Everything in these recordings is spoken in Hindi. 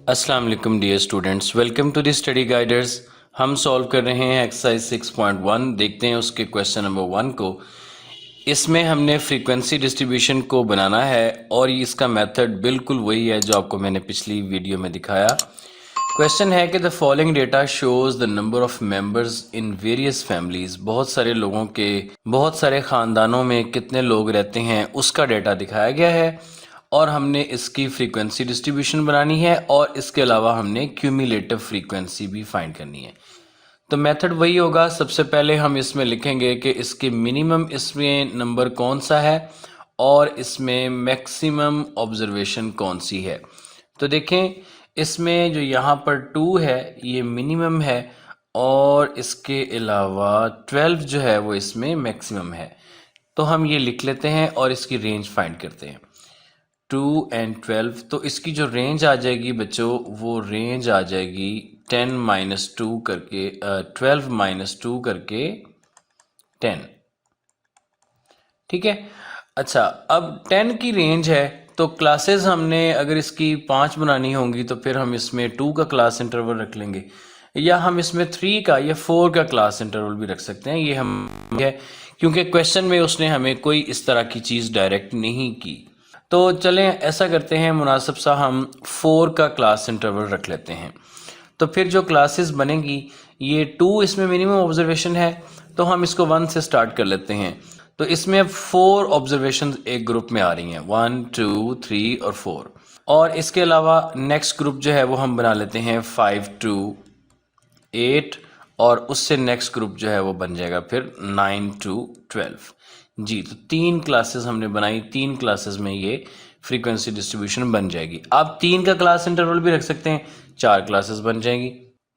अस्सलाम वालेकुम dear students, welcome to the study guiders. हम सॉल्व कर रहे हैं एक्सरसाइज 6.1। देखते हैं उसके क्वेश्चन नंबर 1 को। इसमें हमने फ्रीक्वेंसी डिस्ट्रीब्यूशन को बनाना है और इसका मेथड बिल्कुल वही है जो आपको मैंने पिछली वीडियो में दिखाया। क्वेश्चन है कि the following data shows the number of members in various families. बहुत सारे लोगों के, बहुत सारे ख़ानदानों में कितने लोग रहते हैं उसका डेटा दिखाया गया है और हमने इसकी फ्रीक्वेंसी डिस्ट्रीब्यूशन बनानी है और इसके अलावा हमने क्यूमुलेटिव फ्रीक्वेंसी भी फाइंड करनी है। तो मेथड वही होगा। सबसे पहले हम इसमें लिखेंगे कि इसके मिनिमम इसमें नंबर कौन सा है और इसमें मैक्सिमम ऑब्जर्वेशन कौन सी है। तो देखें, इसमें जो यहाँ पर 2 है ये मिनिमम है और इसके अलावा 12 जो है वो इसमें मैक्सिमम है। तो हम ये लिख लेते हैं और इसकी रेंज फाइंड करते हैं 2 and 12। तो इसकी जो रेंज आ जाएगी बच्चों, वो रेंज आ जाएगी 10 - 2 करके 12 - 2 करके 10। ठीक है। अच्छा, अब 10 की रेंज है तो क्लासेस हमने अगर इसकी 5 बनानी होंगी तो फिर हम इसमें 2 का क्लास इंटरवल रख लेंगे या हम इसमें 3 का या 4 का क्लास इंटरवल भी रख सकते हैं। ये हम है क्योंकि क्वेश्चन में उसने हमें कोई इस तरह की चीज़ डायरेक्ट नहीं की। तो चलें ऐसा करते हैं, मुनासिब सा हम 4 का क्लास इंटरवल रख लेते हैं। तो फिर जो क्लासेस बनेगी, ये 2 इसमें मिनिमम ऑब्जर्वेशन है तो हम इसको 1 से स्टार्ट कर लेते हैं। तो इसमें अब 4 ऑब्जर्वेशन एक ग्रुप में आ रही हैं, 1 2 3 और 4। और इसके अलावा नेक्स्ट ग्रुप जो है वो हम बना लेते हैं 5 2 8 और उससे नेक्स्ट ग्रुप जो है वो बन जाएगा फिर 9 2 12 जी। तो 3 क्लासेस हमने बनाई, 3 क्लासेस में ये फ्रीक्वेंसी डिस्ट्रीब्यूशन बन जाएगी। आप 3 का क्लास इंटरवल भी रख सकते हैं, 4 क्लासेस बन जाएगी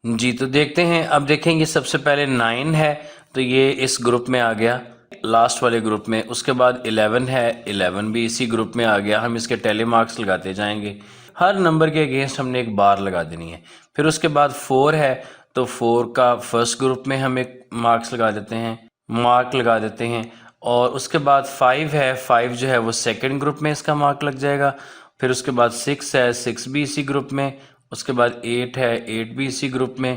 जी। तो देखते हैं, अब देखेंगे सबसे पहले 9 है तो ये इस ग्रुप में आ गया, लास्ट वाले ग्रुप में। उसके बाद 11 है, 11 भी इसी ग्रुप में आ गया। हम इसके टेली मार्क्स लगाते जाएंगे, हर नंबर के अगेंस्ट हमने एक बार लगा देनी है। फिर उसके बाद 4 है तो 4 का फर्स्ट ग्रुप में हम एक मार्क्स लगा देते हैं, मार्क लगा देते हैं। और उसके बाद 5 है, 5 जो है वो सेकंड ग्रुप में इसका मार्क लग जाएगा। फिर उसके बाद 6 है, 6 भी इसी ग्रुप में। उसके बाद 8 है, 8 भी इसी ग्रुप में।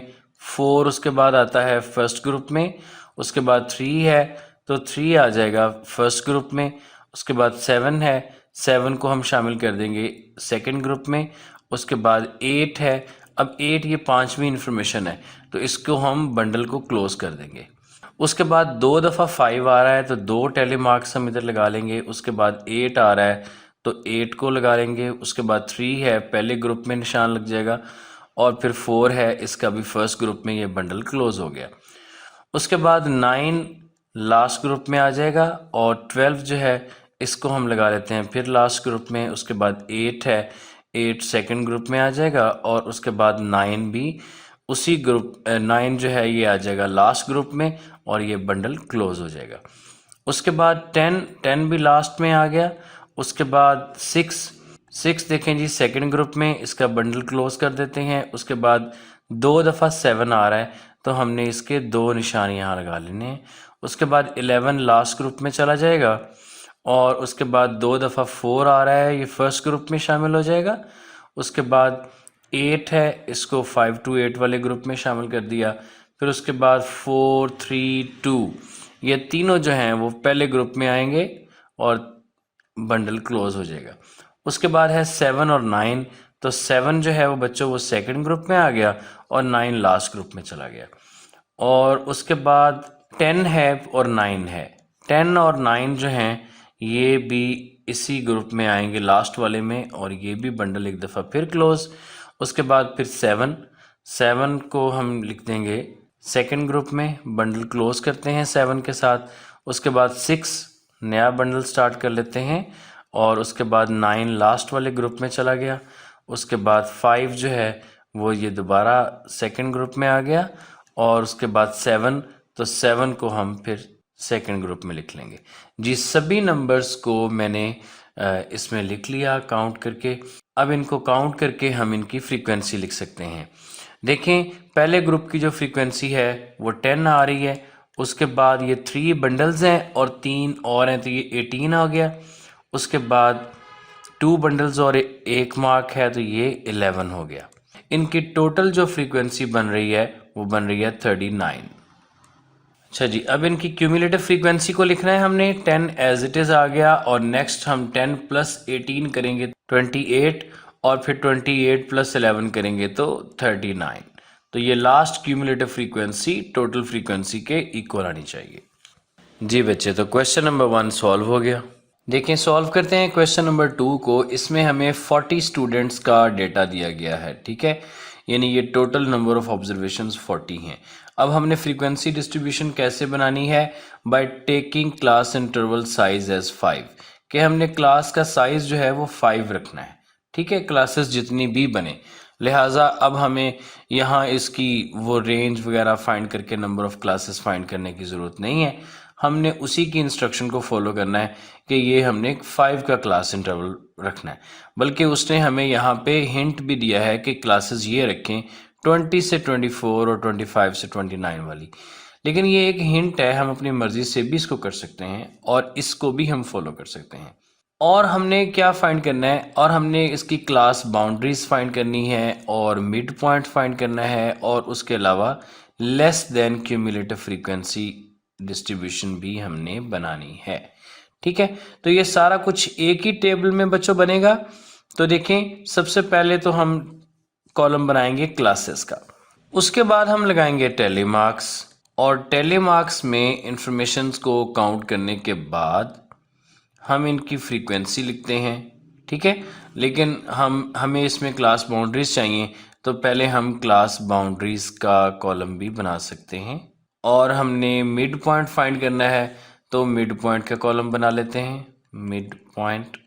4 उसके बाद आता है फर्स्ट ग्रुप में। उसके बाद 3 है तो 3 आ जाएगा फर्स्ट ग्रुप में। उसके बाद 7 है, 7 को हम शामिल कर देंगे सेकंड ग्रुप में। उसके बाद 8 है, अब 8 ये 5वीं इंफॉर्मेशन है तो इसको हम बंडल को क्लोज कर देंगे। उसके बाद 2 दफ़ा 5 आ रहा है तो 2 टेली मार्क्स हम इधर लगा लेंगे। उसके बाद 8 आ रहा है तो 8 को लगा लेंगे। उसके बाद 3 है, पहले ग्रुप में निशान लग जाएगा। और फिर 4 है, इसका भी फर्स्ट ग्रुप में ये बंडल क्लोज हो गया। उसके बाद 9 लास्ट ग्रुप में आ जाएगा और 12 जो है इसको हम लगा लेते हैं फिर लास्ट ग्रुप में। उसके बाद 8 है, 8 सेकंड ग्रुप में आ जाएगा और उसके बाद 9 भी उसी ग्रुप 9 जो है ये आ जाएगा लास्ट ग्रुप में और ये बंडल क्लोज हो जाएगा। उसके बाद 10 भी लास्ट में आ गया। उसके बाद 6 देखें जी सेकंड ग्रुप में, इसका बंडल क्लोज कर देते हैं। उसके बाद 2 दफ़ा 7 आ रहा है तो हमने इसके 2 निशान यहाँ लगा लेने हैं। उसके बाद 11 लास्ट ग्रुप में चला जाएगा और उसके बाद 2 दफ़ा 4 आ रहा है, ये फर्स्ट ग्रुप में शामिल हो जाएगा। उसके बाद 8 है, इसको 5 to 8 वाले ग्रुप में शामिल कर दिया। फिर उसके बाद 4 3 2 ये तीनों जो हैं वो पहले ग्रुप में आएंगे और बंडल क्लोज हो जाएगा। उसके बाद है 7 और 9 तो 7 जो है वो बच्चों वो सेकंड ग्रुप में आ गया और 9 लास्ट ग्रुप में चला गया। और उसके बाद 10 है और 9 है, 10 और 9 जो हैं ये भी इसी ग्रुप में आएंगे लास्ट वाले में और ये भी बंडल एक दफ़ा फिर क्लोज। उसके बाद फिर 7 को हम लिख देंगे सेकंड ग्रुप में, बंडल क्लोज करते हैं 7 के साथ। उसके बाद 6 नया बंडल स्टार्ट कर लेते हैं और उसके बाद 9 लास्ट वाले ग्रुप में चला गया। उसके बाद 5 जो है वो ये दोबारा सेकंड ग्रुप में आ गया और उसके बाद 7 तो 7 को हम फिर सेकंड ग्रुप में लिख लेंगे जी। सभी नंबर्स को मैंने इसमें लिख लिया काउंट करके। अब इनको काउंट करके हम इनकी फ्रीक्वेंसी लिख सकते हैं। देखें, पहले ग्रुप की जो फ्रीक्वेंसी है वो 10 आ रही है। उसके बाद ये 3 बंडल्स हैं और 3 और हैं तो ये 18 आ गया। उसके बाद 2 बंडल्स और 1 मार्क है तो ये 11 हो गया। इनकी टोटल जो फ्रीक्वेंसी बन रही है वो बन रही है 39। अच्छा जी, अब इनकी क्यूमुलेटिव फ्रीक्वेंसी को लिखना है हमने। 10 एज इट इज़ आ गया और नेक्स्ट हम 10 + 18 करेंगे 28 और फिर 28 + 11 करेंगे तो 39। तो ये last cumulative frequency total frequency के इक्वल आनी चाहिए। जी बच्चे, तो क्वेश्चन नंबर 1 सॉल्व हो गया। देखिए सॉल्व करते हैं क्वेश्चन नंबर 2 को। इसमें हमें 40 स्टूडेंट्स का डेटा दिया गया है, ठीक है, यानी ये टोटल नंबर ऑफ ऑब्जर्वेशंस 40 हैं। अब हमने फ्रीक्वेंसी डिस्ट्रीब्यूशन कैसे बनानी है? By taking class interval size as 5, कि हमने क्लास का साइज जो है वो 5 रखना है, ठीक है, क्लासेस जितनी भी बने। लिहाजा अब हमें यहाँ इसकी वो रेंज वगैरह फाइंड करके नंबर ऑफ क्लासेस फाइंड करने की ज़रूरत नहीं है। हमने उसी की इंस्ट्रक्शन को फॉलो करना है कि ये हमने 5 का क्लास इंटरवल रखना है। बल्कि उसने हमें यहाँ पे हिंट भी दिया है कि क्लासेस ये रखें 20 से 24 और 25 से 29 वाली। लेकिन ये एक हिंट है, हम अपनी मर्ज़ी से भी इसको कर सकते हैं और इसको भी हम फॉलो कर सकते हैं। और हमने क्या फाइंड करना है? और हमने इसकी क्लास बाउंड्रीज फाइंड करनी है और मिड पॉइंट फाइंड करना है और उसके अलावा less than cumulative frequency distribution भी हमने बनानी है, ठीक है। तो ये सारा कुछ एक ही टेबल में बच्चों बनेगा। तो देखें, सबसे पहले तो हम कॉलम बनाएंगे क्लासेस का, उसके बाद हम लगाएंगे टैली मार्क्स, और टैली मार्क्स में इंफॉर्मेशंस को काउंट करने के बाद हम इनकी फ्रीक्वेंसी लिखते हैं, ठीक है। लेकिन हमें इसमें क्लास बाउंड्रीज चाहिए, तो पहले हम क्लास बाउंड्रीज का कॉलम भी बना सकते हैं। और हमने मिड पॉइंट फाइंड करना है, तो मिड पॉइंट का कॉलम बना लेते हैं, मिड पॉइंट।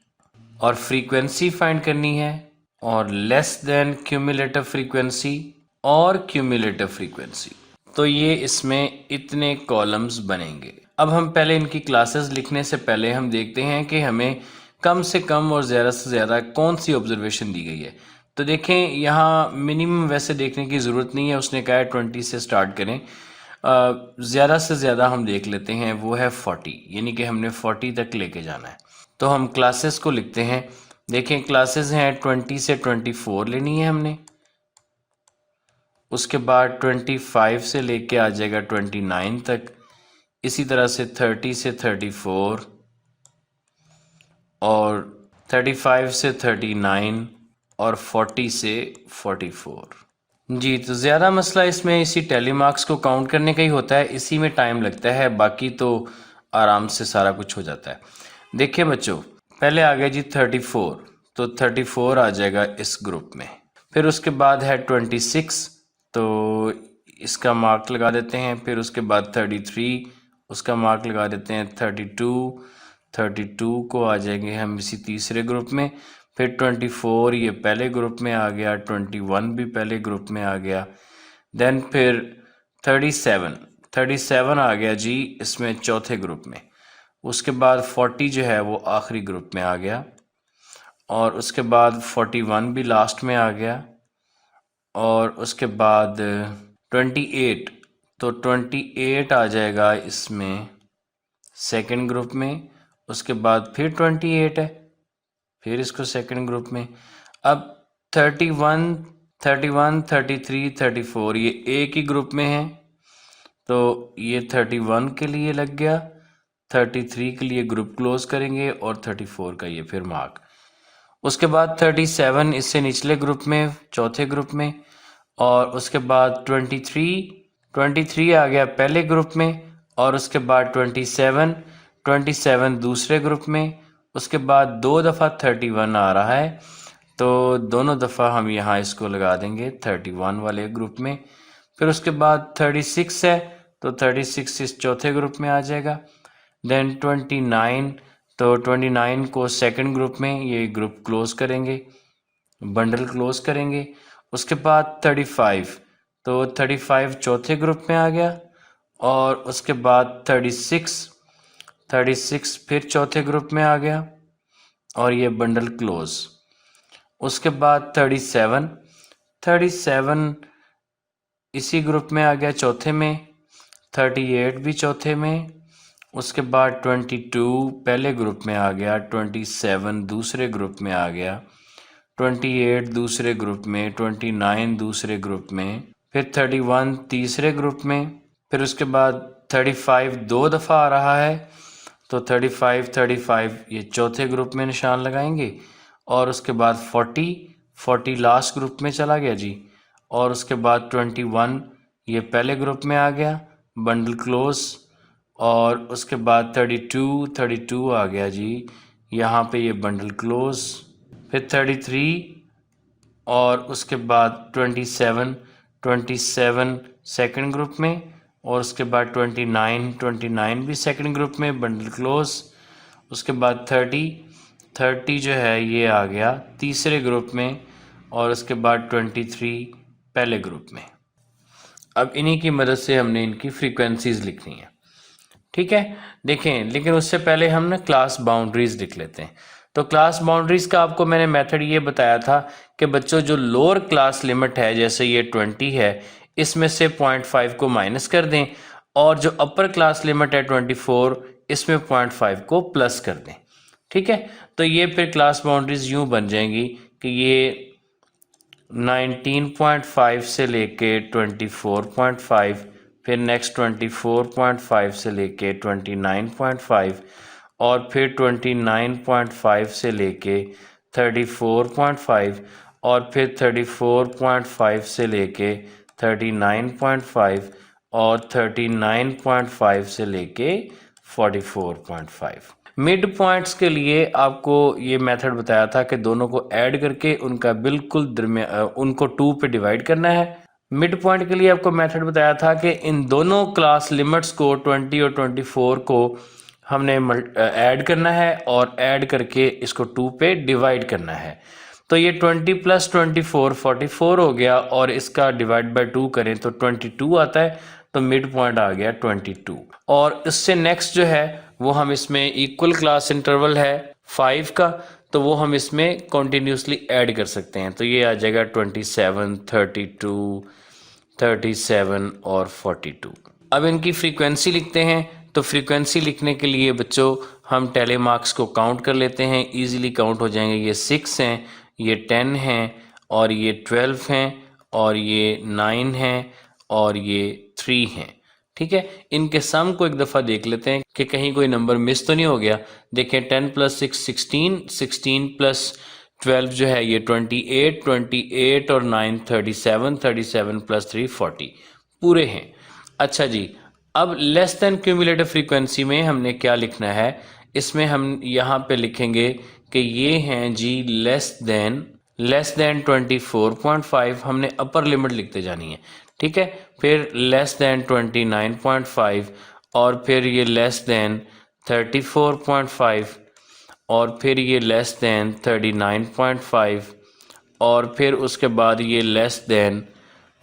और फ्रीक्वेंसी फाइंड करनी है, और लेस देन क्यूमुलेटिव फ्रीक्वेंसी और क्यूमुलेटिव फ्रीक्वेंसी। तो ये इसमें इतने कॉलम्स बनेंगे। अब हम पहले इनकी क्लासेस लिखने से पहले हम देखते हैं कि हमें कम से कम और ज़्यादा से ज़्यादा कौन सी ऑब्जर्वेशन दी गई है। तो देखें, यहाँ मिनिमम वैसे देखने की ज़रूरत नहीं है, उसने कहा है 20 से स्टार्ट करें। ज़्यादा से ज़्यादा हम देख लेते हैं, वो है 40, यानी कि हमने 40 तक लेके जाना है। तो हम क्लासेस को लिखते हैं। देखें, क्लासेस हैं 20 से 24 लेनी है हमने, उसके बाद 25 से लेके आ जाएगा 29 तक, इसी तरह से 30 से 34 और 35 से 39 और 40 से 44। जी, तो ज़्यादा मसला इसमें इसी टैली मार्क्स को काउंट करने का ही होता है, इसी में टाइम लगता है, बाकी तो आराम से सारा कुछ हो जाता है। देखिए बच्चों, पहले आ गया जी 34, तो 34 आ जाएगा इस ग्रुप में। फिर उसके बाद है 26, तो इसका मार्क लगा देते हैं। फिर उसके बाद 33, उसका मार्क लगा देते हैं। 32 को आ जाएंगे हम इसी तीसरे ग्रुप में। फिर 24 ये पहले ग्रुप में आ गया, 21 भी पहले ग्रुप में आ गया। देन फिर 37 आ गया जी इसमें चौथे ग्रुप में। उसके बाद 40 जो है वो आखिरी ग्रुप में आ गया, और उसके बाद 41 भी लास्ट में आ गया, और उसके बाद 28, तो 28 आ जाएगा इसमें सेकंड ग्रुप में। उसके बाद फिर 28 है, फिर इसको सेकंड ग्रुप में। अब 31, 33, 34 ये एक ही ग्रुप में है, तो ये 31 के लिए लग गया, 33 के लिए ग्रुप क्लोज करेंगे और 34 का ये फिर मार्क। उसके बाद 37 इससे निचले ग्रुप में, चौथे ग्रुप में, और उसके बाद 23 आ गया पहले ग्रुप में, और उसके बाद 27 दूसरे ग्रुप में। उसके बाद 2 दफ़ा 31 आ रहा है, तो दोनों दफ़ा हम यहाँ इसको लगा देंगे 31 वाले ग्रुप में। फिर उसके बाद 36 है, तो 36 इस चौथे ग्रुप में आ जाएगा। देन 29, तो 29 को सेकंड ग्रुप में ये ग्रुप क्लोज करेंगे, बंडल क्लोज करेंगे। उसके बाद 35, तो 35 चौथे ग्रुप में आ गया, और उसके बाद 36 फिर चौथे ग्रुप में आ गया, और ये बंडल क्लोज। उसके बाद 37 इसी ग्रुप में आ गया चौथे में, 38 भी चौथे में। उसके बाद 22 पहले ग्रुप में आ गया, 27 दूसरे ग्रुप में आ गया, 28 दूसरे ग्रुप में, 29 दूसरे ग्रुप में, फिर 31 तीसरे ग्रुप में, फिर उसके बाद 35 दो दफ़ा आ रहा है, तो 35 ये चौथे ग्रुप में निशान लगाएंगे, और उसके बाद 40 लास्ट ग्रुप में चला गया जी, और उसके बाद 21 ये पहले ग्रुप में आ गया, बंडल क्लोज, और उसके बाद 32 आ गया जी, यहाँ पे ये बंडल क्लोज, फिर 33 और उसके बाद 27 सेकंड ग्रुप में, और उसके बाद 29 भी सेकंड ग्रुप में, बंडल क्लोज, उसके बाद 30 जो है ये आ गया तीसरे ग्रुप में, और उसके बाद 23 पहले ग्रुप में। अब इन्हीं की मदद से हमने इनकी फ्रीक्वेंसीज लिखनी है, ठीक है। देखें, लेकिन उससे पहले हम ना क्लास बाउंड्रीज लिख लेते हैं। तो क्लास बाउंड्रीज का आपको मैंने मेथड ये बताया था कि बच्चों जो लोअर क्लास लिमिट है, जैसे ये 20 है, इसमें से 0.5 को माइनस कर दें, और जो अपर क्लास लिमिट है 24, इसमें 0.5 को प्लस कर दें, ठीक है। तो ये फिर क्लास बाउंड्रीज यूँ बन जाएंगी कि ये 19.5 से लेके 24.5, फिर नेक्स्ट 24.5 से लेके 29.5, और फिर 29.5 से लेके 34.5, और फिर 34.5 से लेके 39.5, और 39.5 से लेके 44.5। मिड पॉइंट्स के लिए आपको ये मेथड बताया था कि दोनों को ऐड करके उनका बिल्कुल उनको 2 पे डिवाइड करना है। मिड पॉइंट के लिए आपको मेथड बताया था कि इन दोनों क्लास लिमिट्स को 20 और 24 को हमने ऐड करना है, और ऐड करके इसको 2 पे डिवाइड करना है। तो ये 20 + 24 44 हो गया, और इसका डिवाइड बाय 2 करें तो 22 आता है, तो मिड पॉइंट आ गया 22। और इससे नेक्स्ट जो है वो हम इसमें इक्वल क्लास इंटरवल है 5 का, तो वो हम इसमें कॉन्टीन्यूसली ऐड कर सकते हैं। तो ये आ जाएगा 27, 32, 37 और 42। अब इनकी फ्रीक्वेंसी लिखते हैं। तो फ्रीक्वेंसी लिखने के लिए बच्चों हम टेलीमार्क्स को काउंट कर लेते हैं, इजीली काउंट हो जाएंगे। ये 6 हैं, ये 10 हैं, और ये 12 हैं, और ये 9 हैं, और ये 3 हैं, ठीक है। इनके सम को एक दफ़ा देख लेते हैं कि कहीं कोई नंबर मिस तो नहीं हो गया। देखें, 10 + 6 16, 16 + 12 जो है ये 28, 28 और 9 37, 37 + 3 40 पूरे हैं। अच्छा जी, अब लेस देन क्यूमुलेटिव फ्रीक्वेंसी में हमने क्या लिखना है, इसमें हम यहाँ पे लिखेंगे कि ये हैं जी लेस देन 24.5, हमने अपर लिमिट लिखते जानी है, ठीक है। फिर लेस देन 29.5, और फिर ये लेस देन 34.5, और फिर ये लेस देन 39.5, और फिर उसके बाद ये लेस देन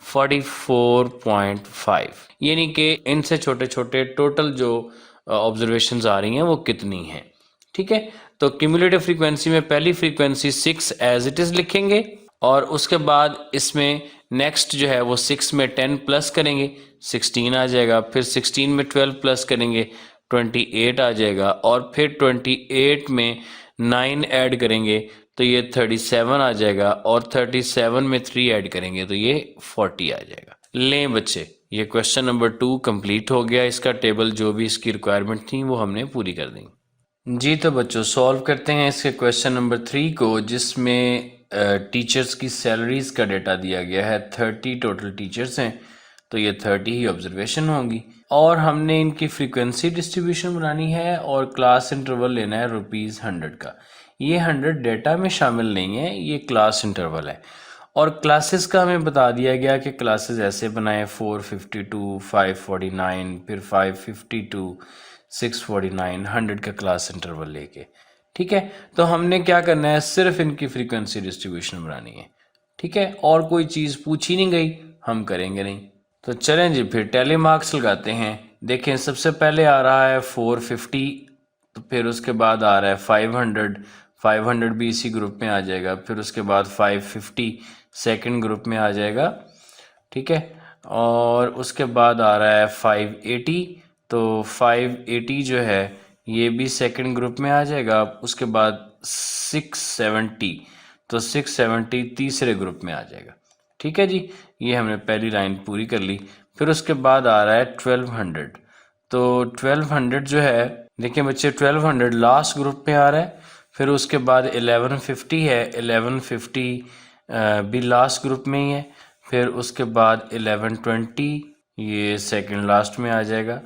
44.5। यानी कि इनसे छोटे छोटे टोटल जो ऑब्जर्वेशंस आ रही हैं वो कितनी हैं, ठीक है। तो क्यूमुलेटिव फ्रीक्वेंसी में पहली फ्रीक्वेंसी 6 एज इट इज़ लिखेंगे, और उसके बाद इसमें नेक्स्ट जो है वो 6 में 10 प्लस करेंगे, 16 आ जाएगा। फिर 16 में 12 प्लस करेंगे, 28 आ जाएगा। और फिर 28 में 9 ऐड करेंगे तो ये 37 आ जाएगा, और 37 में 3 ऐड करेंगे तो ये 40 आ जाएगा। लें बच्चे, ये क्वेश्चन नंबर 2 कंप्लीट हो गया। इसका टेबल जो भी इसकी रिक्वायरमेंट थी वो हमने पूरी कर दी जी। तो बच्चों सॉल्व करते हैं इसके क्वेश्चन नंबर 3 को, जिसमें टीचर्स की सैलरीज का डेटा दिया गया है। 30 टोटल टीचर्स हैं, तो ये 30 ही ऑब्जर्वेशन होंगी, और हमने इनकी फ्रीक्वेंसी डिस्ट्रीब्यूशन बनानी है, और क्लास इंटरवल लेना है ₹100 का। ये 100 डेटा में शामिल नहीं है, ये क्लास इंटरवल है। और क्लासेस का हमें बता दिया गया कि क्लासेस ऐसे बनाए 452, 549, फिर 552, 649, 100 का क्लास इंटरवल लेके, ठीक है। तो हमने क्या करना है, सिर्फ इनकी फ्रीक्वेंसी डिस्ट्रीब्यूशन बनानी है, ठीक है। और कोई चीज़ पूछी नहीं गई, हम करेंगे नहीं। तो चलें जी, फिर टैली मार्क्स लगाते हैं। देखें, सबसे पहले आ रहा है 450, तो फिर उसके बाद आ रहा है 500 भी इसी ग्रुप में आ जाएगा। फिर उसके बाद 550 सेकंड ग्रुप में आ जाएगा, ठीक है। और उसके बाद आ रहा है 580, तो 580 जो है ये भी सेकंड ग्रुप में आ जाएगा। उसके बाद 670, तो 670 तीसरे ग्रुप में आ जाएगा। ठीक है जी, ये हमने पहली लाइन पूरी कर ली। फिर उसके बाद आ रहा है 1200। तो 1200 जो है, देखिए बच्चे 1200 लास्ट ग्रुप में आ रहा है। फिर उसके बाद 1150 है, 1150 भी लास्ट ग्रुप में ही है। फिर उसके बाद 1120 ये सेकंड लास्ट में आ जाएगा।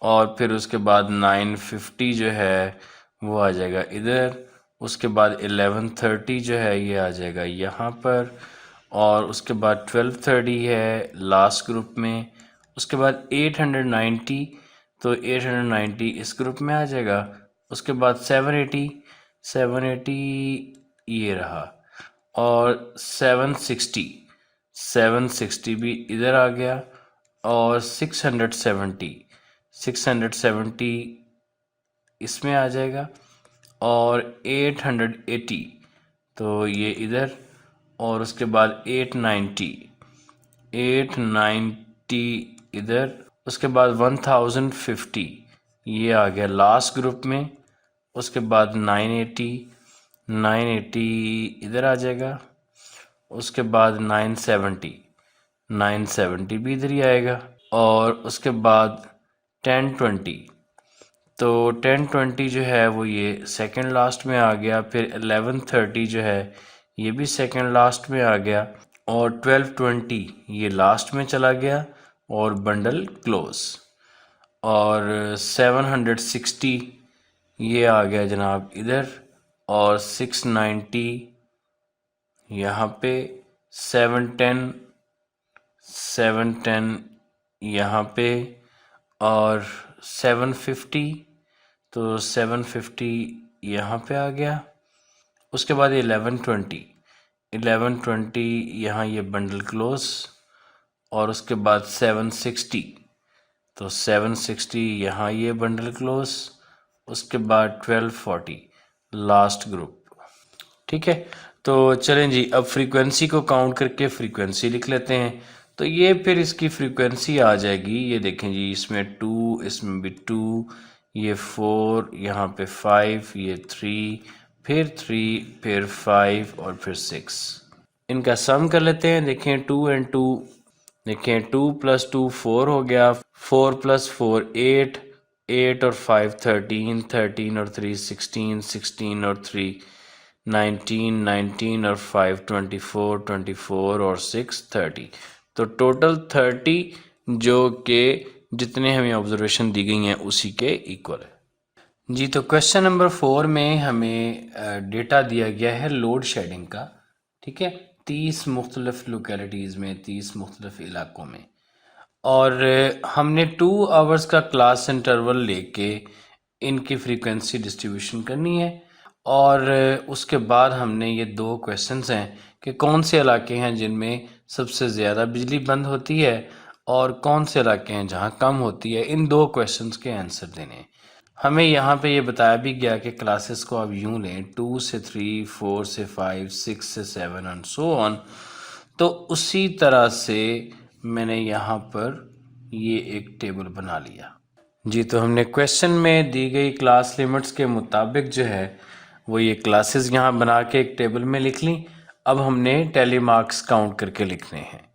और फिर उसके बाद 950 जो है वो आ जाएगा इधर। उसके बाद 1130 जो है ये आ जाएगा यहाँ पर। और उसके बाद 1230 है लास्ट ग्रुप में। उसके बाद 890, तो 890 इस ग्रुप में आ जाएगा। उसके बाद 780 ये रहा। और 760 भी इधर आ गया। और 670 इसमें आ जाएगा। और 880 तो ये इधर। और उसके बाद 890 इधर। उसके बाद 1050 ये आ गया लास्ट ग्रुप में। उसके बाद 980 इधर आ जाएगा। उसके बाद 970 भी इधर ही आएगा। और उसके बाद 1020, तो 1020 जो है वो ये सेकंड लास्ट में आ गया। फिर 1130 जो है ये भी सेकंड लास्ट में आ गया। और 1220 ये लास्ट में चला गया और बंडल क्लोज। और 760 ये आ गया जनाब इधर। और 690 यहाँ पे। 710 यहाँ पे। और 750, तो 750 यहाँ पे आ गया। उसके बाद 1120 यहाँ ये बंडल क्लोज। और उसके बाद 760, तो 760 यहाँ ये बंडल क्लोज। उसके बाद 1240 लास्ट ग्रुप। ठीक है, तो चलें जी, अब फ्रीक्वेंसी को काउंट करके फ्रीक्वेंसी लिख लेते हैं। तो ये फिर इसकी फ्रीक्वेंसी आ जाएगी, ये देखें जी, इसमें 2, इसमें भी 2, ये 4, यहाँ पे 5, ये 3, फिर 3, फिर 5 और फिर 6। इनका सम कर लेते हैं। देखें 2 और 2, देखें 2 + 2 4 हो गया। 4 + 4 8, 8 और 5 13, 13 और 3 16, 16 और 3 19, 19 और 5 24, 24 और 6 30। तो टोटल 30 जो कि जितने हमें ऑब्जर्वेशन दी गई हैं उसी के इक्वल है जी। तो क्वेश्चन नंबर 4 में हमें डेटा दिया गया है लोड शेडिंग का। ठीक है, 30 मुख्तलिफ लोकेलिटीज़ में, 30 मुख्तलिफ इलाकों में। और हमने 2 आवर्स का क्लास इंटरवल लेके इनकी फ्रीक्वेंसी डिस्ट्रीब्यूशन करनी है। और उसके बाद हमने ये 2 क्वेश्चंस हैं कि कौन से इलाके हैं जिनमें सबसे ज़्यादा बिजली बंद होती है और कौन से इलाके हैं जहां कम होती है। इन 2 क्वेश्चंस के आंसर देने हैं। हमें यहाँ पे ये बताया भी गया कि क्लासेस को आप यूँ लें 2 से 3, 4 से 5, 6 से 7 एंड सो ऑन। तो उसी तरह से मैंने यहाँ पर ये एक टेबल बना लिया जी। तो हमने क्वेश्चन में दी गई क्लास लिमिट्स के मुताबिक जो है वो ये क्लासेस यहाँ बना के एक टेबल में लिख ली। अब हमने टैली मार्क्स काउंट करके लिखने हैं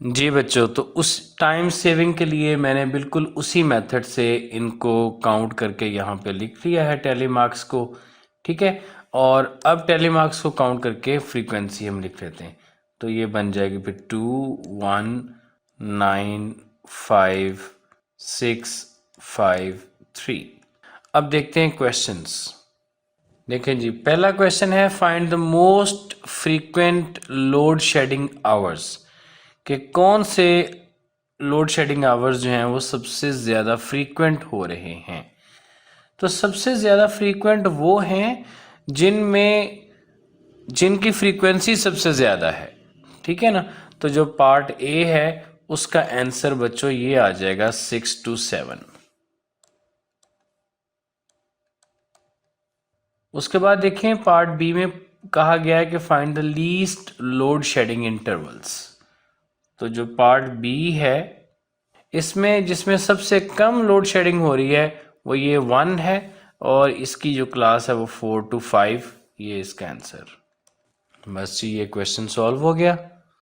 जी बच्चों। तो उस टाइम सेविंग के लिए मैंने बिल्कुल उसी मेथड से इनको काउंट करके यहाँ पे लिख लिया है टैली मार्क्स को। ठीक है, और अब टैली मार्क्स को काउंट करके फ्रीक्वेंसी हम लिख लेते हैं। तो ये बन जाएगी फिर 2 1 9 5 6 5 3। अब देखते हैं क्वेश्चंस। देखें जी, पहला क्वेश्चन है find the most frequent load shedding hours, कि कौन से लोड शेडिंग आवर्स जो हैं वो सबसे ज़्यादा फ्रीक्वेंट हो रहे हैं। तो सबसे ज़्यादा फ्रीक्वेंट वो हैं जिनकी फ्रीक्वेंसी सबसे ज़्यादा है। ठीक है ना, तो जो पार्ट ए है उसका आंसर बच्चों ये आ जाएगा 6 to 7। उसके बाद देखें पार्ट बी में कहा गया है कि find the least load shedding intervals. तो जो पार्ट बी है इसमें जिसमें सबसे कम लोड शेडिंग हो रही है वो ये 1 है। और इसकी जो क्लास है वो 4 to 5, ये इसका आंसर बस जी ये क्वेश्चन सॉल्व हो गया।